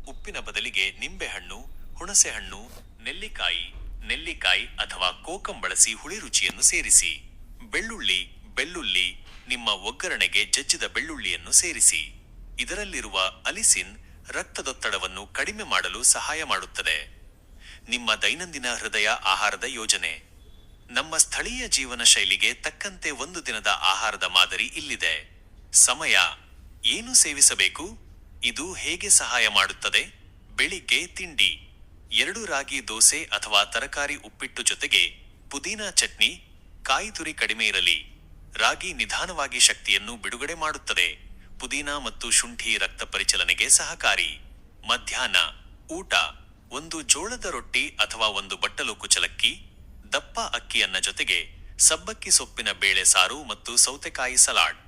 ಉಪ್ಪಿನ ಬದಲಿಗೆ ನಿಂಬೆಹಣ್ಣು, ಹುಣಸೆಹಣ್ಣು, ನೆಲ್ಲಿಕಾಯಿ ಅಥವಾ ಕೋಕಂ ಬಳಸಿ ಹುಳಿ ರುಚಿಯನ್ನು ಸೇರಿಸಿ. ಬೆಳ್ಳುಳ್ಳಿ ನಿಮ್ಮ ಒಗ್ಗರಣೆಗೆ ಜಜ್ಜಿದ ಬೆಳ್ಳುಳ್ಳಿಯನ್ನು ಸೇರಿಸಿ. ಇದರಲ್ಲಿರುವ ಅಲಿಸಿನ್ ರಕ್ತದೊತ್ತಡವನ್ನು ಕಡಿಮೆ ಮಾಡಲು ಸಹಾಯ ಮಾಡುತ್ತದೆ. ನಿಮ್ಮ ದೈನಂದಿನ ಹೃದಯ ಆಹಾರದ ಯೋಜನೆ. ನಮ್ಮ ಸ್ಥಳೀಯ ಜೀವನ ಶೈಲಿಗೆ ತಕ್ಕಂತೆ ಒಂದು ದಿನದ ಆಹಾರದ ಮಾದರಿ ಇಲ್ಲಿದೆ. ಸಮಯ. ಏನು ಸೇವಿಸಬೇಕು? ಇದು ಹೇಗೆ ಸಹಾಯ ಮಾಡುತ್ತದೆ? ಬೆಳಿಗ್ಗೆ ತಿಂಡಿ: 2 ರಾಗಿ ದೋಸೆ ಅಥವಾ ತರಕಾರಿ ಉಪ್ಪಿಟ್ಟು ಜೊತೆಗೆ ಪುದೀನಾ ಚಟ್ನಿ. ಕಾಯಿ ತುರಿ ಕಡಿಮೆ ಇರಲಿ. ರಾಗಿ ನಿಧಾನವಾಗಿ ಶಕ್ತಿಯನ್ನು ಬಿಡುಗಡೆ ಮಾಡುತ್ತದೆ. ಪುದೀನಾ ಮತ್ತು ಶುಂಠಿ ರಕ್ತ ಪರಿಚಲನೆಗೆ ಸಹಕಾರಿ. ಮಧ್ಯಾಹ್ನ ಊಟ: 1 ಜೋಳದ ರೊಟ್ಟಿ ಅಥವಾ 1 ಬಟ್ಟಲು ಕುಚಲಕ್ಕಿ, ದಪ್ಪ ಅಕ್ಕಿಯನ್ನ ಜೊತೆಗೆ ಸಬ್ಬಕ್ಕಿ ಸೊಪ್ಪಿನ ಬೇಳೆ ಸಾರು ಮತ್ತು ಸೌತೆಕಾಯಿ ಸಲಾಡ್.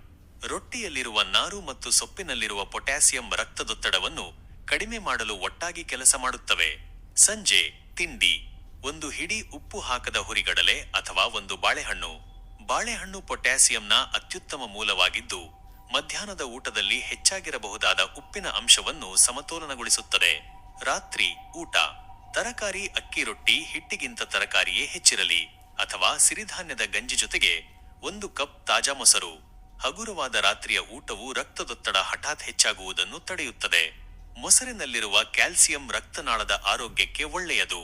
ರೊಟ್ಟಿಯಲ್ಲಿರುವ ನಾರು ಮತ್ತು ಸೊಪ್ಪಿನಲ್ಲಿರುವ ಪೊಟ್ಯಾಸಿಯಂ ರಕ್ತದೊತ್ತಡವನ್ನು ಕಡಿಮೆ ಮಾಡಲು ಒಟ್ಟಾಗಿ ಕೆಲಸ ಮಾಡುತ್ತವೆ. ಸಂಜೆ ತಿಂಡಿ: 1 ಹಿಡಿ ಉಪ್ಪು ಹಾಕದ ಹುರಿಗಡಲೆ ಅಥವಾ 1 ಬಾಳೆಹಣ್ಣು. ಬಾಳೆಹಣ್ಣು ಪೊಟ್ಯಾಸಿಯಂನ ಅತ್ಯುತ್ತಮ ಮೂಲವಾಗಿದ್ದು, ಮಧ್ಯಾಹ್ನದ ಊಟದಲ್ಲಿ ಹೆಚ್ಚಾಗಿರಬಹುದಾದ ಉಪ್ಪಿನ ಅಂಶವನ್ನು ಸಮತೋಲನಗೊಳಿಸುತ್ತದೆ. ರಾತ್ರಿ ಊಟ: ತರಕಾರಿ ಅಕ್ಕಿ ರೊಟ್ಟಿ ಹಿಟ್ಟಿಗಿಂತ ತರಕಾರಿಯೇ ಹೆಚ್ಚಿರಲಿ, ಅಥವಾ ಸಿರಿಧಾನ್ಯದ ಗಂಜಿ ಜೊತೆಗೆ 1 ಕಪ್ ತಾಜಾ ಮೊಸರು. ಹಗುರವಾದ ರಾತ್ರಿಯ ಊಟವು ರಕ್ತದೊತ್ತಡ ಹಠಾತ್ ಹೆಚ್ಚಾಗುವುದನ್ನು ತಡೆಯುತ್ತದೆ. ಮೊಸರಿನಲ್ಲಿರುವ ಕ್ಯಾಲ್ಸಿಯಂ ರಕ್ತನಾಳದ ಆರೋಗ್ಯಕ್ಕೆ ಒಳ್ಳೆಯದು.